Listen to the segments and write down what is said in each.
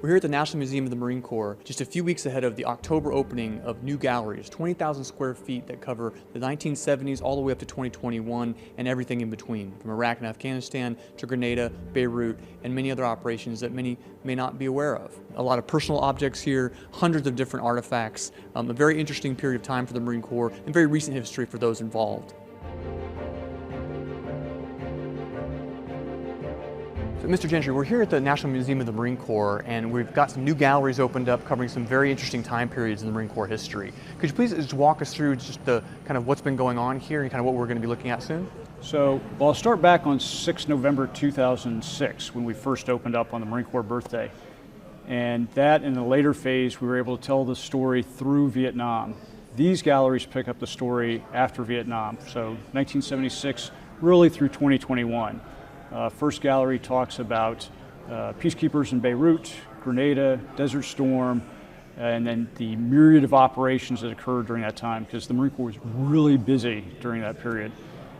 We're here at the National Museum of the Marine Corps just a few weeks ahead of the October opening of new galleries, 20,000 square feet that cover the 1970s all the way up to 2021 and everything in between, from Iraq and Afghanistan to Grenada, Beirut, and many other operations that many may not be aware of. A lot of personal objects here, hundreds of different artifacts, a very interesting period of time for the Marine Corps and very recent history for those involved. So, Mr. Gentry, we're here at the National Museum of the Marine Corps, and we've got some new galleries opened up covering some very interesting time periods in the Marine Corps history. Could you please just walk us through just the kind of what's been going on here and kind of what we're going to be looking at soon? So, well, I'll start back on 6 November 2006 when we first opened up on the Marine Corps birthday. And that, in the later phase, we were able to tell the story through Vietnam. These galleries pick up the story after Vietnam, so 1976 really through 2021. First gallery talks about peacekeepers in Beirut, Grenada, Desert Storm, and then the myriad of operations that occurred during that time, because the Marine Corps was really busy during that period.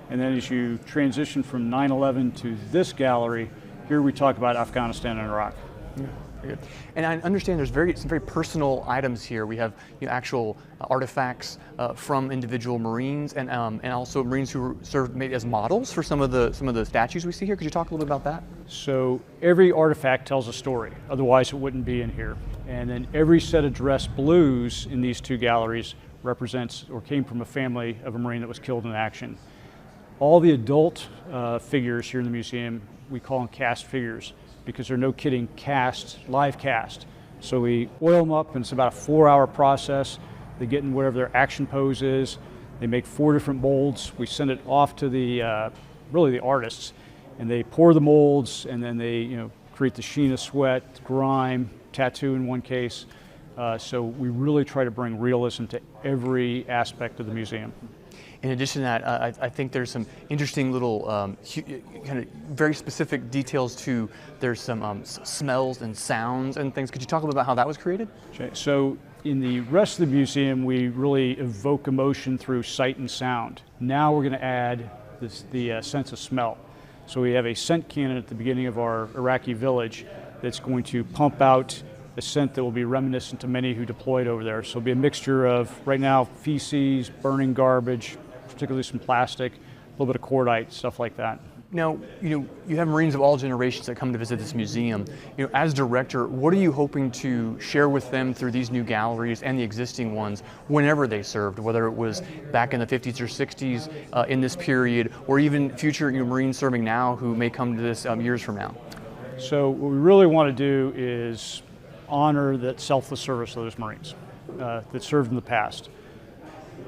And then as you transition from 9/11 to this gallery, here we talk about Afghanistan and Iraq. Yeah. Good. And I understand there's some very personal items here. We have actual artifacts from individual Marines and also Marines who served maybe as models for some of the statues we see here. Could you talk a little bit about that? So every artifact tells a story, otherwise it wouldn't be in here. And then every set of dress blues in these two galleries represents or came from a family of a Marine that was killed in action. All the adult figures here in the museum, we call them cast figures, because they're, no kidding, live cast. So we oil them up, and it's about a 4-hour process. They get in whatever their action pose is. They make 4 different molds. We send it off to really the artists, and they pour the molds, and then they create the sheen of sweat, grime, tattoo in one case. So we really try to bring realism to every aspect of the museum. In addition to that, I think there's some interesting little kind of very specific details to, there's some smells and sounds and things. Could you talk a little about how that was created? Okay. So in the rest of the museum, we really evoke emotion through sight and sound. Now we're going to add the sense of smell. So we have a scent cannon at the beginning of our Iraqi village that's going to pump out a scent that will be reminiscent to many who deployed over there. So it'll be a mixture of, right now, feces, burning garbage, particularly some plastic, a little bit of cordite, stuff like that. Now, you have Marines of all generations that come to visit this museum. As director, what are you hoping to share with them through these new galleries and the existing ones whenever they served, whether it was back in the 50s or 60s in this period, or even future Marines serving now who may come to this years from now? So what we really want to do is honor that selfless service of those Marines that served in the past.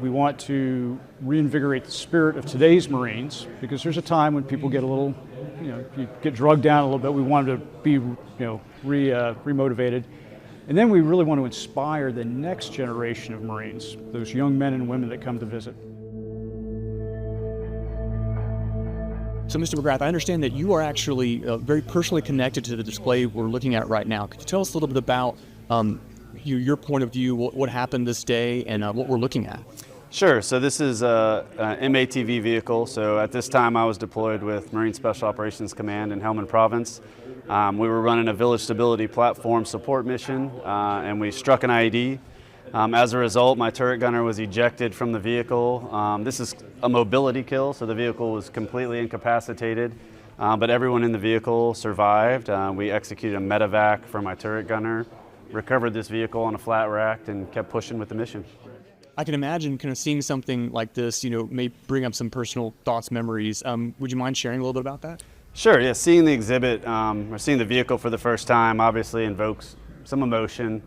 We want to reinvigorate the spirit of today's Marines, because there's a time when people get a little, you get drugged down a little bit. We want them to be, remotivated. And then we really want to inspire the next generation of Marines, those young men and women that come to visit. So, Mr. McGrath, I understand that you are actually very personally connected to the display we're looking at right now. Could you tell us a little bit about your point of view, what happened this day, and what we're looking at? Sure. So this is an MATV vehicle. So at this time I was deployed with Marine Special Operations Command in Helmand Province. We were running a village stability platform support mission, and we struck an IED. As a result, my turret gunner was ejected from the vehicle. This is a mobility kill, so the vehicle was completely incapacitated, but everyone in the vehicle survived. We executed a medevac for my turret gunner, recovered this vehicle on a flat rack, and kept pushing with the mission. I can imagine kind of seeing something like this, may bring up some personal thoughts, memories. Would you mind sharing a little bit about that? Sure, yeah. Seeing the exhibit or seeing the vehicle for the first time obviously invokes some emotion.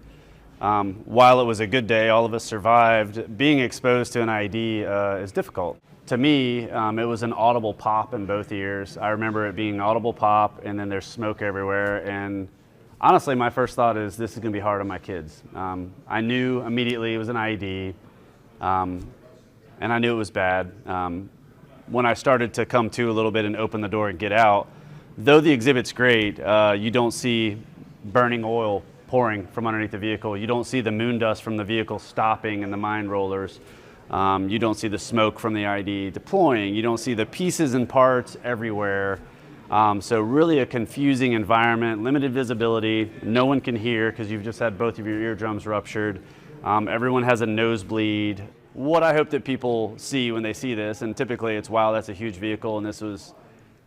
While it was a good day, all of us survived. Being exposed to an IED is difficult. To me, it was an audible pop in both ears. I remember it being audible pop, and then there's smoke everywhere. And honestly, my first thought is, this is going to be hard on my kids. I knew immediately it was an IED, and I knew it was bad. When I started to come to a little bit and open the door and get out, though the exhibit's great, you don't see burning oil pouring from underneath the vehicle. You don't see the moon dust from the vehicle stopping and the mine rollers. You don't see the smoke from the IED deploying. You don't see the pieces and parts everywhere. So really a confusing environment, limited visibility, no one can hear because you've just had both of your eardrums ruptured. Everyone has a nosebleed. What I hope that people see when they see this, and typically it's, wow, that's a huge vehicle and this was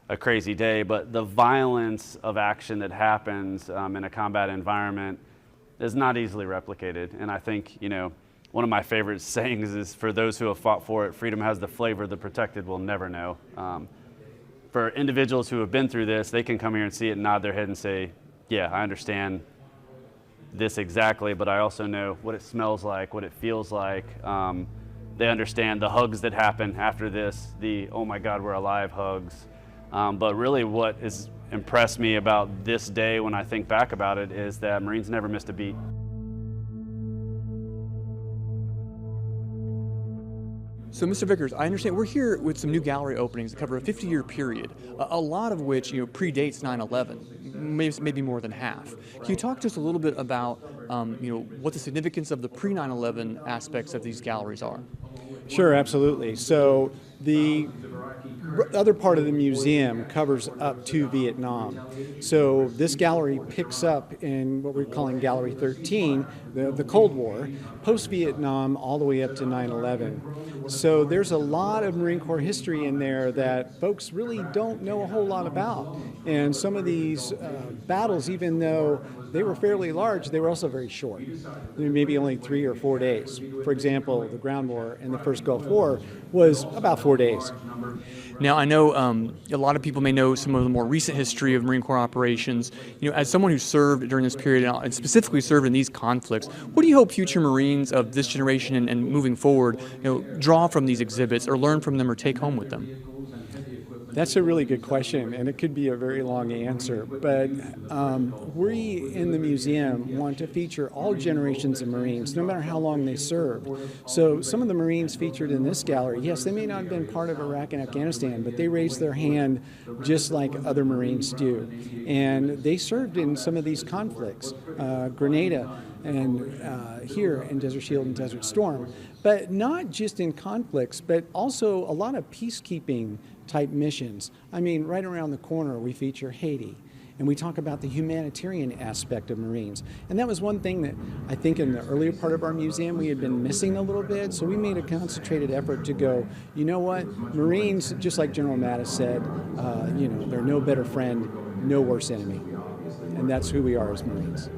a crazy day, but the violence of action that happens in a combat environment is not easily replicated. And I think, one of my favorite sayings is, for those who have fought for it, freedom has the flavor the protected will never know. For individuals who have been through this, they can come here and see it and nod their head and say, yeah, I understand this exactly, but I also know what it smells like, what it feels like. They understand the hugs that happen after this, the, oh my God, we're alive hugs. But really what has impressed me about this day when I think back about it is that Marines never missed a beat. So, Mr. Vickers, I understand we're here with some new gallery openings that cover a 50-year period, a lot of which predates 9/11, maybe more than half. Can you talk to us a little bit about what the significance of the pre-9/11 aspects of these galleries are? Sure, absolutely. So the other part of the museum covers up to Vietnam. So this gallery picks up in what we're calling Gallery 13, the Cold War, post-Vietnam all the way up to 9/11. So there's a lot of Marine Corps history in there that folks really don't know a whole lot about. And some of these battles, even though they were fairly large, they were also very short. Maybe only 3 or 4 days. For example, the Ground War and the first Gulf War was about 4 days. Now, I know a lot of people may know some of the more recent history of Marine Corps operations. As someone who served during this period and specifically served in these conflicts, what do you hope future Marines of this generation and moving forward, draw from these exhibits or learn from them or take home with them? That's a really good question, and it could be a very long answer. But we in the museum want to feature all generations of Marines, no matter how long they served. So some of the Marines featured in this gallery, yes, they may not have been part of Iraq and Afghanistan, but they raised their hand just like other Marines do. And they served in some of these conflicts, Grenada and here in Desert Shield and Desert Storm. But not just in conflicts, but also a lot of peacekeeping type missions. I mean, right around the corner we feature Haiti, and we talk about the humanitarian aspect of Marines. And that was one thing that I think in the earlier part of our museum we had been missing a little bit, so we made a concentrated effort to go, you know what, Marines, just like General Mattis said, they're no better friend, no worse enemy. And that's who we are as Marines.